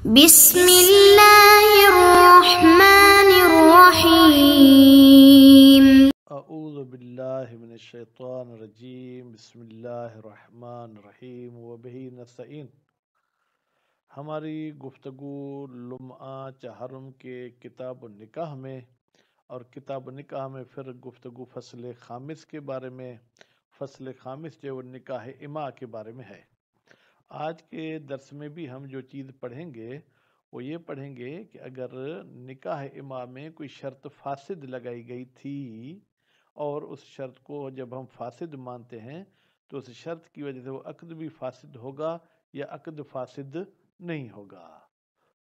بسم اللہ الرحمن الرحیم۔ اعوذ باللہ من الشیطان الرجیم، بسم اللہ الرحمن الرحیم وبہ نستعین۔ ہماری گفتگو لمعہ چہارم کے کتاب النکاح میں، اور کتاب النکاح میں پھر گفتگو فصل خامس کے بارے میں، فصل خامس جو نکاح اماء کے بارے میں ہے۔ آج کے درس میں بھی ہم جو چیز پڑھیں گے وہ یہ پڑھیں گے کہ اگر نکاح اماء میں کوئی شرط فاسد لگائی گئی تھی اور اس شرط کو جب ہم فاسد مانتے ہیں تو اس شرط کی وجہ سے وہ عقد بھی فاسد ہوگا یا عقد فاسد نہیں ہوگا۔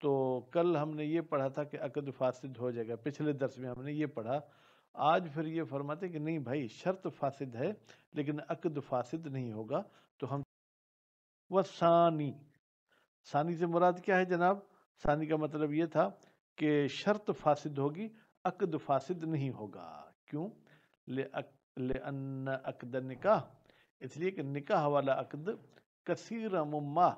تو کل ہم نے یہ پڑھا تھا کہ عقد فاسد ہو جائے گا، پچھلے درس میں ہم نے یہ پڑھا۔ آج پھر یہ فرماتے کہ نہیں بھائی، شرط فاسد ہے لیکن عقد فاسد نہیں ہوگا۔ تو ہم ثانی سے مراد کیا ہے جناب؟ ثانی کا مطلب یہ تھا کہ شرط فاسد ہوگی، عقد فاسد نہیں ہوگا۔ کیوں؟ لأن عقد نکاح، اس لیے کہ نکاح والا عقد کثیر مما،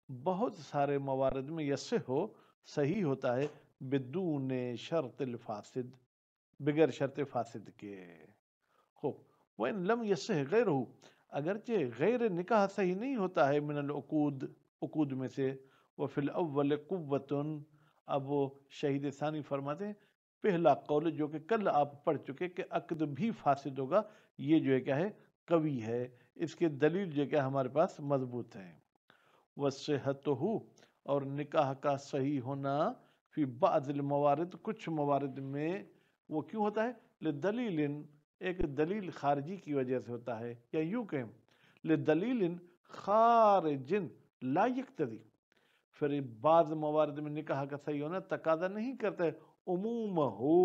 بہت سارے موارد میں یصح ہو، صحیح ہوتا ہے، بدون شرط الفاسد، بغیر شرط فاسد کے۔ خوب، وَإِن لَمْ يَصِحْ غَيْرُهُ، اگرچہ غیر نکاح صحیح نہیں ہوتا ہے، من العقود، عقود میں سے، وفی الاول قوتن، اب وہ شہید ثانی فرماتے ہیں پہلا قول جو کہ کل آپ پڑھ چکے کہ عقد بھی فاسد ہوگا، یہ جو ہے کیا ہے، قوی ہے، اس کے دلیل جو ہے کیا ہمارے پاس مضبوط ہے۔ وصحتہ، اور نکاح کا صحیح ہونا، فی بعض الموارد، کچھ موارد میں وہ کیوں ہوتا ہے؟ لدلیل، ایک دلیل خارجی کی وجہ سے ہوتا ہے، یا یوں کہیں لدلیل خارج لا یقتضی، پھر بعض موارد میں نکاح کا صحیح ہونا تقاضا نہیں کرتا ہے عموم ہو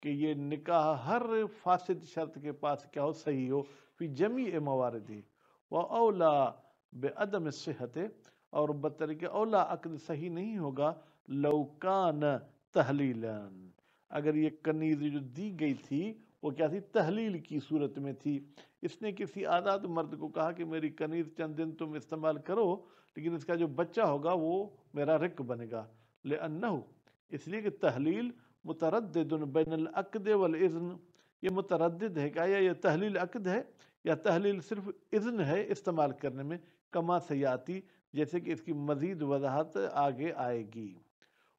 کہ یہ نکاح ہر فاسد شرط کے پاس کیا ہو، صحیح ہو، فی جمیع مواردی، واولا بعدم الصحت، اور بطریق اولا عقد صحیح نہیں ہوگا لو کان تحلیلا، اگر یہ کنیز جو دی گئی تھی وہ کیا تھی؟ تحلیل کی صورت میں تھی۔ اس نے کسی آزاد مرد کو کہا کہ میری کنیز چند دن تم استعمال کرو، لیکن اس کا جو بچہ ہوگا وہ میرا رق بنے گا۔ لأنہ، اس لیے کہ تحلیل متردد بین العقد والاذن، یہ متردد ہے کہ یہ تحلیل عقد ہے یا تحلیل صرف اذن ہے استعمال کرنے میں، کما سیاتی، جیسے کہ اس کی مزید وضاحت آگے آئے گی۔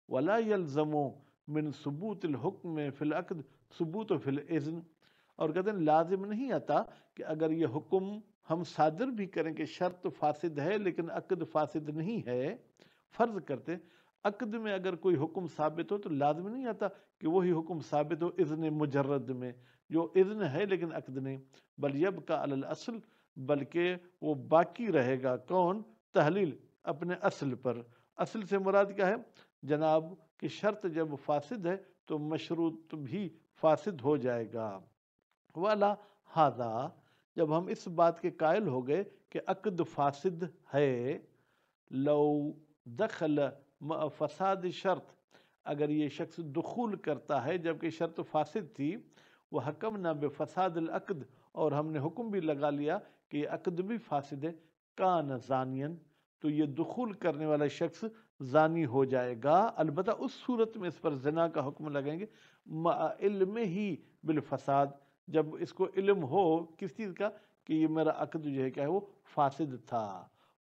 ولا یلزم من ثبوت الحکم فی العقد ثبوت فی الاذن، اور کہتے ہیں لازم نہیں آتا کہ اگر یہ حکم ہم صادر بھی کریں کہ شرط فاسد ہے لیکن عقد فاسد نہیں ہے، فرض کرتے عقد میں اگر کوئی حکم ثابت ہو تو لازم نہیں آتا کہ وہی حکم ثابت ہو اذن مجرد میں، جو اذن ہے لیکن عقد نہیں، بل یبقى علی الاصل، بلکہ وہ باقی رہے گا، کون؟ تحلیل، اپنے اصل پر۔ اصل سے مراد کیا ہے جناب؟ کہ شرط جب فاسد ہے تو مشروط بھی فاسد ہو جائے گا۔ والا ھذا، جب ہم اس بات کے قائل ہو گئے کہ عقد فاسد ہے، لو دخل مع فساد شرط، اگر یہ شخص دخول کرتا ہے جبکہ شرط فاسد تھی، وہ حکمنا بفساد العقد، اور ہم نے حکم بھی لگا لیا کہ یہ عقد بھی فاسد ہے، کان زانین، تو یہ دخول کرنے والا شخص زانی ہو جائے گا، البتہ اس صورت میں اس پر زنا کا حکم لگائیں گے مع علم ہی بالفساد، جب اس کو علم ہو کس چیز کا؟ کہ یہ میرا عقد جو ہے کیا ہے وہ فاسد تھا۔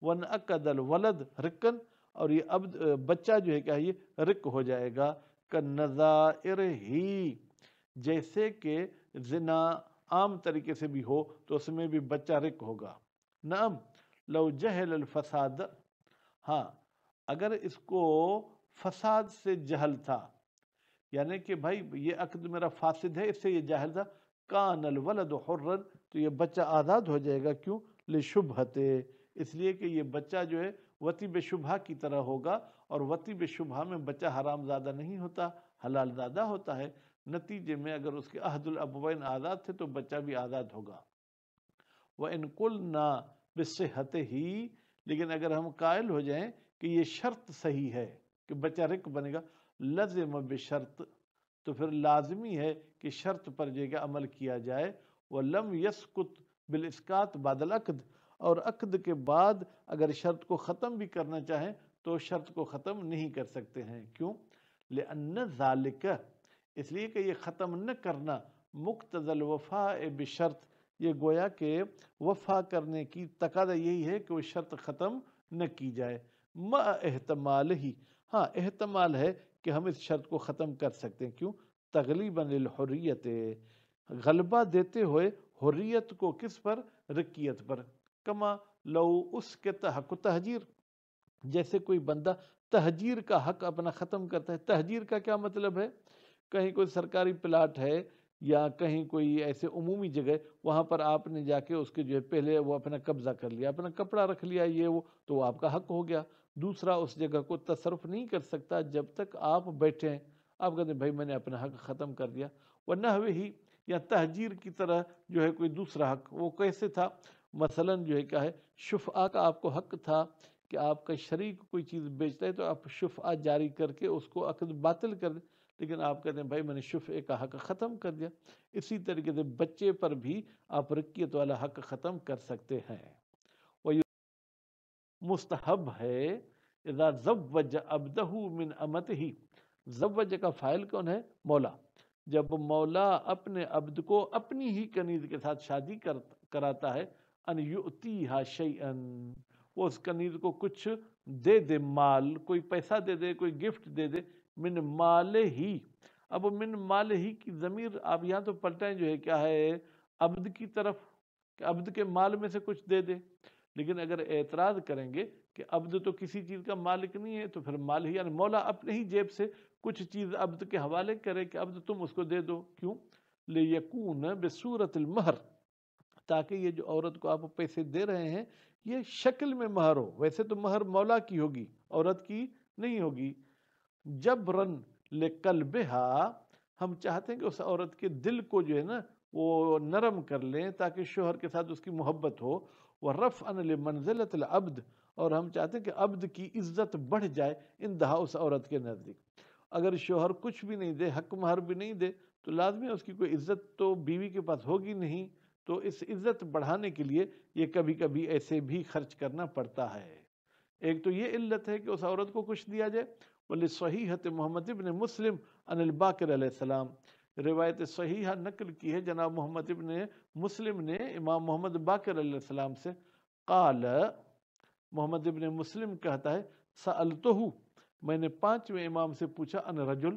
وَنَعَقَدَ الْوَلَدْ رِقًّا، اور یہ اب بچہ جو ہے کیا ہے یہ رق ہو جائے گا، كَالنَّظَائِرِ ہی، جیسے کہ زنا عام طریقے سے بھی ہو تو اس میں بھی بچہ رق ہوگا۔ نعم لو جہل الفساد، ہاں اگر اس کو فساد سے جہل تھا، یعنی کہ بھائی یہ عقد میرا فاسد ہے، اس سے یہ جاہل تھا، کان الولد حرا، تو یہ بچہ آزاد ہو جائے گا۔ کیوں؟ لشبہت، اس لیے کہ یہ بچہ جو ہے وطی بشبہ کی طرح ہوگا، اور وطی بشبہ میں بچہ حرام زادہ نہیں ہوتا، حلال زادہ ہوتا ہے، نتیجے میں اگر اس کے عہد الابوین آزاد تھے تو بچہ بھی آزاد ہوگا۔ وَإِن قُلْنَا بِصِحَّتِهِ، لیکن اگر ہم قائل ہو جائیں کہ یہ شرط صحیح ہے کہ بچہ رق بنے گا، لزم بشرط، تو پھر لازمی ہے کہ شرط پر جو ہے عمل کیا جائے، وَلَمْ يَسْقُطْ بِالْإِسْقَاطِ بَعْدَ الْعَقْدِ، اور عقد کے بعد اگر شرط کو ختم بھی کرنا چاہیں تو شرط کو ختم نہیں کر سکتے ہیں. کیوں؟ لأن ذالک، اس لیے کہ یہ ختم نہ کرنا مقتضی الوفاء بشرط، یہ گویا کہ وفا کرنے کی تقاضا یہی ہے کہ وہ شرط ختم نہ کی جائے. مع احتمال ہی، ہاں احتمال ہے کہ ہم اس شرط کو ختم کر سکتے ہیں. کیوں؟ تغلیبا للحریت، غلبہ دیتے ہوئے حریت کو کس پر؟ رقیت پر. کما لو اس کے حق تحجیر، جیسے کوئی بندہ تحجیر کا حق اپنا ختم کرتا ہے. تحجیر کا کیا مطلب ہے؟ کہیں کوئی سرکاری پلاٹ ہے یا کہیں کوئی ایسے عمومی جگہ، وہاں پر آپ نے جا کے اس کے جو ہے پہلے وہ اپنا قبضہ کر لیا، اپنا کپڑا رکھ لیا، یہ وہ، تو وہ آپ کا حق ہو گیا. دوسرا اس جگہ کو تصرف نہیں کر سکتا جب تک آپ بیٹھے ہیں. آپ کہتے ہیں بھائی میں نے اپنا حق ختم کر دیا. ورنہ وہی یا تحجیر کی طرح جو ہے کوئی دوسرا حق، وہ کیسے تھا؟ مثلاً جو ہے کیا ہے، شفعہ کا آپ کو حق تھا کہ آپ کا شریک کوئی چیز بیچتا ہے تو آپ شفعہ جاری کر کے اس کو عقد باطل کر دیں، لیکن آپ کہتے ہیں بھائی میں نے شفعے کا حق ختم کر دیا. اسی طریقے سے بچے پر بھی آپ رقیت والا حق ختم کر سکتے ہیں. وہ مستحب ہے اذا زوج عبدہ من امتہ، زوج کا فاعل کون ہے؟ مولا. جب مولا اپنے عبد کو اپنی ہی کنیز کے ساتھ شادی کراتا ہے، ان یؤتیہا شیئا، وہ اس کنیز کو کچھ دے دے، مال، کوئی پیسہ دے دے، کوئی گفٹ دے دے، من مال ہی. اب من مال ہی کی ضمیر آپ یہاں تو پلٹائیں جو ہے کیا ہے، عبد کی طرف، کہ عبد کے مال میں سے کچھ دے دے. لیکن اگر اعتراض کریں گے کہ عبد تو کسی چیز کا مالک نہیں ہے، تو پھر مال ہی یعنی مولا اپنے ہی جیب سے کچھ چیز عبد کے حوالے کرے کہ عبد تم اس کو دے دو. کیوں؟ لیکون بصورت المہر، تاکہ یہ جو عورت کو آپ پیسے دے رہے ہیں یہ شکل میں مہر ہو. ویسے تو مہر مولا کی ہوگی، عورت کی نہیں ہوگی. جبرن لقلبہا، ہم چاہتے ہیں کہ اس عورت کے دل کو جو ہے نا وہ نرم کر لیں تاکہ شوہر کے ساتھ اس کی محبت ہو. ورفعا لمنزلۃ العبد، اور ہم چاہتے ہیں کہ عبد کی عزت بڑھ جائے اندہا اس عورت کے نزدیک. اگر شوہر کچھ بھی نہیں دے، حق مہر بھی نہیں دے، تو لازمی اس کی کوئی عزت تو بیوی کے پاس ہوگی نہیں. تو اس عزت بڑھانے کے لیے یہ کبھی کبھی ایسے بھی خرچ کرنا پڑتا ہے. ایک تو یہ علت ہے کہ اس عورت کو کچھ دیا جائے. وَلِصَحِيحَةِ محمد ابن مسلم عن الباقر علیہ السلام، روایت صحیحہ نقل کی ہے جناب محمد ابن مسلم نے امام محمد باقر علیہ السلام سے. قال، محمد ابن مسلم کہتا ہے، سألتہو، میں نے پانچویں امام سے پوچھا، ان رجل،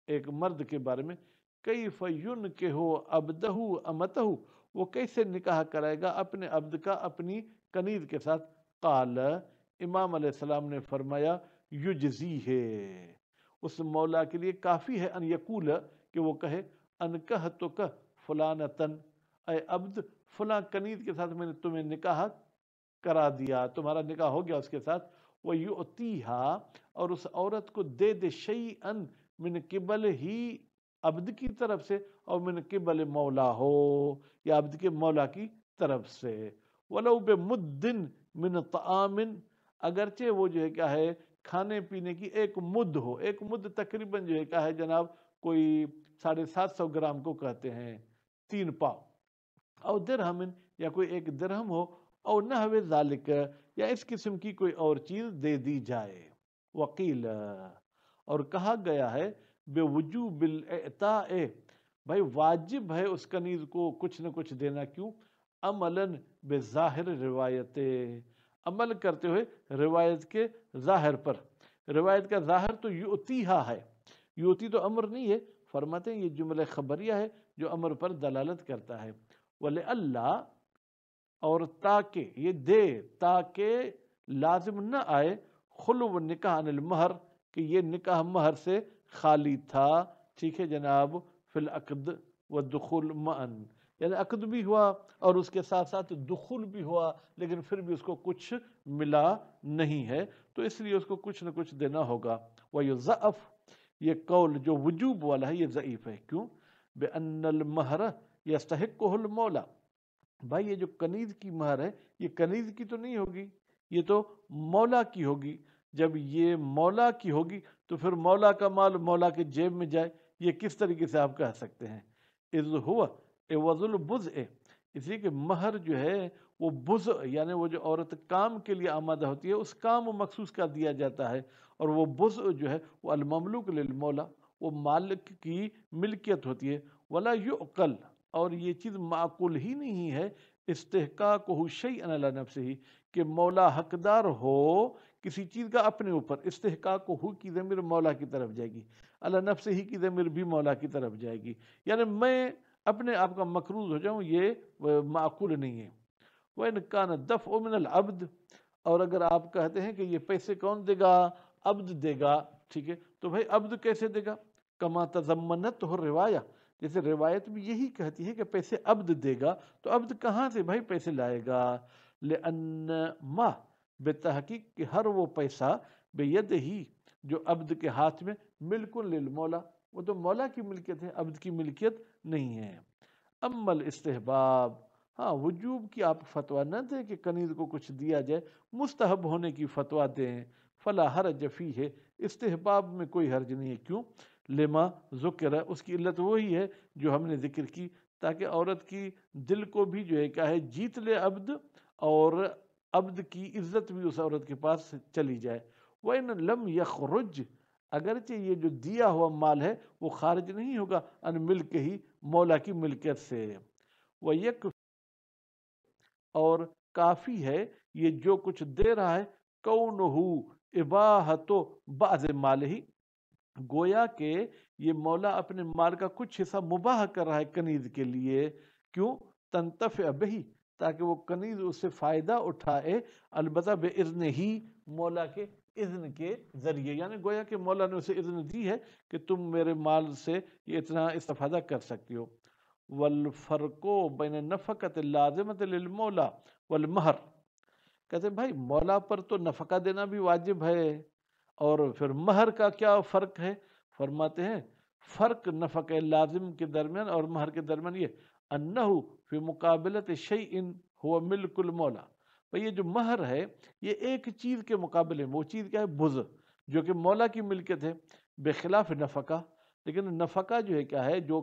ایک مرد کے بارے میں، کیف ینکہ عبدہ امتہ، وہ کیسے نکاح کرائے گا اپنے عبد کا اپنی کنیز کے ساتھ. قال، امام علیہ السلام نے فرمایا، یجزی ہے، اس مولا کے لیے کافی ہے، ان یقول، کہ وہ کہے، انکحتک فلانتن، اے عبد فلاں کنیز کے ساتھ میں نے تمہیں نکاح کرا دیا، تمہارا نکاح ہو گیا اس کے ساتھ. وَيُؤْتِيهَا، اور اس عورت کو دے دے، شیئن من قبل ہی، عبد کی طرف سے، اور من قبل مولا ہو، یا عبد کے مولا کی طرف سے. وَلَوْ بِمُدٍّ من طعام، اگرچہ وہ جو ہے کیا ہے کھانے پینے کی ایک مد ہو. ایک مد تقریباً جو ہے کیا ہے جناب کوئی 750 گرام کو کہتے ہیں، 3 پاؤ. او درہم، یا کوئی ایک درہم ہو. او نحو ذالک، یا اس قسم کی کوئی اور چیز دے دی جائے. وقیل، اور کہا گیا ہے، بے وجوب الاعطاء، بھائی واجب ہے اس کنیز کو کچھ نہ کچھ دینا. کیوں؟ عملاً بظاہر روایت، عمل کرتے ہوئے روایت کے ظاہر پر. روایت کا ظاہر تو یؤتیہا ہے، یؤتی تو امر نہیں ہے، فرماتے ہیں یہ جملہ خبریہ ہے جو امر پر دلالت کرتا ہے. وَلِأَلَّا، اور تاکہ یہ دے، تاکہ لازم نہ آئے، خلو نکاح عن المہر، کہ یہ نکاح مہر سے خالی تھا. ٹھیک ہے جناب، فی العقد والدخول معا، یعنی عقد بھی ہوا اور اس کے ساتھ ساتھ دخول بھی ہوا، لیکن پھر بھی اس کو کچھ ملا نہیں ہے، تو اس لیے اس کو کچھ نہ کچھ دینا ہوگا. وَيُضَعَف، یہ قول جو وجوب والا ہے یہ ضعیف ہے. کیوں؟ بِأَنَّ الْمَهْرَ يَسْتَحِقُّهُ الْمَوْلَى، بھائی یہ جو کنیز کی مہر ہے یہ کنیز کی تو نہیں ہوگی، یہ تو مولا کی ہوگی. جب یہ مولا کی ہوگی تو پھر مولا کا مال مولا کے جیب میں جائے، یہ کس طریقے سے آپ کہہ سکتے ہیں؟ اذ ہوا عوض البضع، اس لیے کہ مہر جو ہے وہ بز یعنی وہ جو عورت کام کے لیے آمادہ ہوتی ہے اس کام مخصوص کا دیا جاتا ہے، اور وہ بز جو ہے وہ المملوک للمولا، وہ مالک کی ملکیت ہوتی ہے۔ ولا یعقل، اور یہ چیز معقول ہی نہیں ہے، استحقاقہ شیئا علی نفسہ، کہ مولا حقدار ہو کسی چیز کا اپنے اوپر۔ استحقاقہ کی ضمیر مولا کی طرف جائے گی، علی نفسہ کی ضمیر بھی مولا کی طرف جائے گی، یعنی میں اپنے آپ کا مقروض ہو جاؤں، یہ معقول نہیں ہے۔ وَإِنْ كَانَ الدَّفْعُ مِنَ الْعَبْدِ، اور اگر آپ کہتے ہیں کہ یہ پیسے کون دے گا؟ عبد دے گا، ٹھیک ہے، تو بھائی عبد کیسے دے گا؟ کما تضمنتہ الروایہ، جیسے روایت بھی یہی کہتی ہے کہ پیسے عبد دے گا، تو عبد کہاں سے بھائی پیسے لائے گا؟ لِأَنَّ مَا، بتحقیق کہ ہر وہ پیسہ بِیَدِہِ، جو عبد کے ہاتھ میں، ملک للمولا، وہ تو مولا کی ملکیت ہے، عبد کی ملکیت نہیں ہے۔ اما الاستحباب، ہاں وجوب کی آپ فتویٰ نہ دیں کہ کنیز کو کچھ دیا جائے، مستحب ہونے کی فتویٰ دیں، فلا حرج فیہ، استحباب میں کوئی حرج نہیں ہے۔ کیوں؟ لما ذکر ہے، اس کی علت وہی ہے جو ہم نے ذکر کی، تاکہ عورت کی دل کو بھی جو ہے کیا ہے جیت لے عبد، اور عبد کی عزت بھی اس عورت کے پاس چلی جائے۔ وَإِنْ لَمْ يَخْرُجْ، اگرچہ یہ جو دیا ہوا مال ہے وہ خارج نہیں ہوگا ان ملک ہی، مولا کی ملکیت سے۔ وَيَكْفِ، اور کافی ہے یہ جو کچھ دے رہا ہے، کونہ اباحۃ بعض مالہ، گویا کہ یہ مولا اپنے مال کا کچھ حصہ مباح کر رہا ہے کنیز کے لیے۔ کیوں؟ تنتفع بہی، تاکہ وہ کنیز اس سے فائدہ اٹھائے، البتہ باذن ہی، مولا کے اذن کے ذریعے، یعنی گویا کہ مولا نے اسے اذن دی ہے کہ تم میرے مال سے یہ اتنا استفادہ کر سکتی ہو۔ والفرق بین النفقۃ اللازمۃ للمولا والمہر، کہتے ہیں بھائی مولا پر تو نفقہ دینا بھی واجب ہے، اور پھر مہر کا کیا فرق ہے؟ فرماتے ہیں فرق نفقہ لازم کے درمیان اور مہر کے درمیان یہ، انہ فی مقابلت شیء ہوا ملک المولا، بھئی یہ جو مہر ہے یہ ایک چیز کے مقابلے میں، وہ چیز کیا ہے؟ بز، جو کہ مولا کی ملکیت ہے، بخلاف نفقہ، لیکن نفقہ جو ہے کیا ہے، جو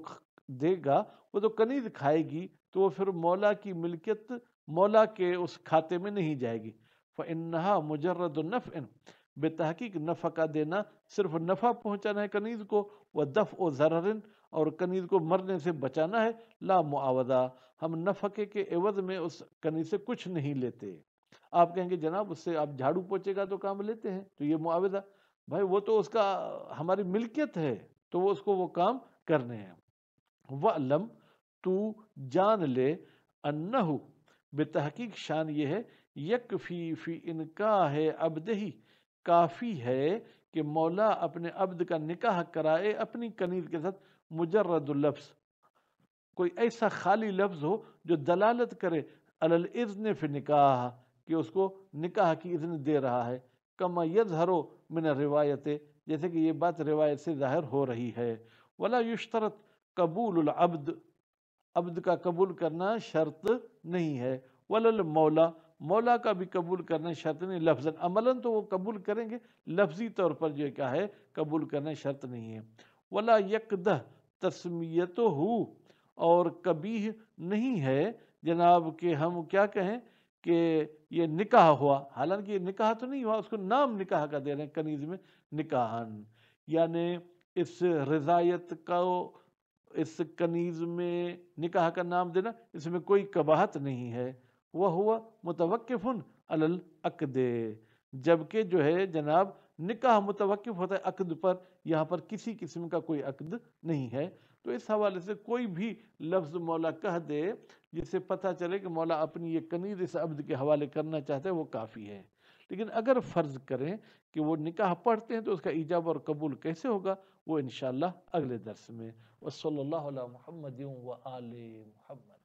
دے گا وہ تو کنیز کھائے گی، تو وہ پھر مولا کی ملکیت مولا کے اس کھاتے میں نہیں جائے گی۔ فَإِنَّهَا مُجَرَّدُ نَفْعٍ، بتحقیق نفقہ دینا صرف نفع پہنچانا ہے کنیز کو، وَدَفْعُ ضَرَرٍ، اور کنیز کو مرنے سے بچانا ہے، لا معاوضہ، ہم نفقے کے عوض میں اس کنیز سے کچھ نہیں لیتے۔ آپ کہیں گے جناب اس سے آپ جھاڑو پوچے گا تو کام لیتے ہیں، تو یہ معاوضہ، بھائی وہ تو اس کا ہماری ملکیت ہے، تو وہ اس کو وہ کام کرنے ہیں۔ وَعْلَمْ، تو جان لے، انہو، بتحقیق شان یہ ہے، یکفی فی انکاح عبدہی، کافی ہے کہ مولا اپنے عبد کا نکاح کرائے اپنی کنیز کے ساتھ، مجرد اللفظ، کوئی ایسا خالی لفظ ہو جو دلالت کرے علی الاذن فی نکاح، کہ اس کو نکاح کی اذن دے رہا ہے، کما یظہر من الروایت، جیسے کہ یہ بات روایت سے ظاہر ہو رہی ہے۔ ولا یشترط قبول العبد، عبد کا قبول کرنا شرط نہیں ہے، ولا المولا، مولا کا بھی قبول کرنا شرط نہیں، لفظاً، عملاً تو وہ قبول کریں گے، لفظی طور پر جو کیا ہے قبول کرنا شرط نہیں ہے۔ ولا یقدح تسمیتہ، اور کبیح نہیں ہے جناب کہ ہم کیا کہیں کہ یہ نکاح ہوا، حالانکہ یہ نکاح تو نہیں ہوا، اس کو نام نکاح کا دے رہے ہیں کنیز میں، نکاحن، یعنی اس رضایت کا، اس کنیز میں نکاح کا نام دینا، اس میں کوئی قباحت نہیں ہے۔ وَهُوَ مُتَوَقِّفٌ عَلَى الْعَقْدِ، جبکہ جو ہے جناب نکاح متوقف ہوتا ہے عقد پر، یہاں پر کسی قسم کا کوئی عقد نہیں ہے۔ تو اس حوالے سے کوئی بھی لفظ مولا کہہ دے جس سے پتہ چلے کہ مولا اپنی یہ کنیز اس عبد کے حوالے کرنا چاہتے ہیں، وہ کافی ہے۔ لیکن اگر فرض کریں کہ وہ نکاح پڑھتے ہیں تو اس کا ایجاب اور قبول کیسے ہوگا، وہ انشاءاللہ اگلے درس میں۔ وصلی اللہ علی محمد و آل محمد۔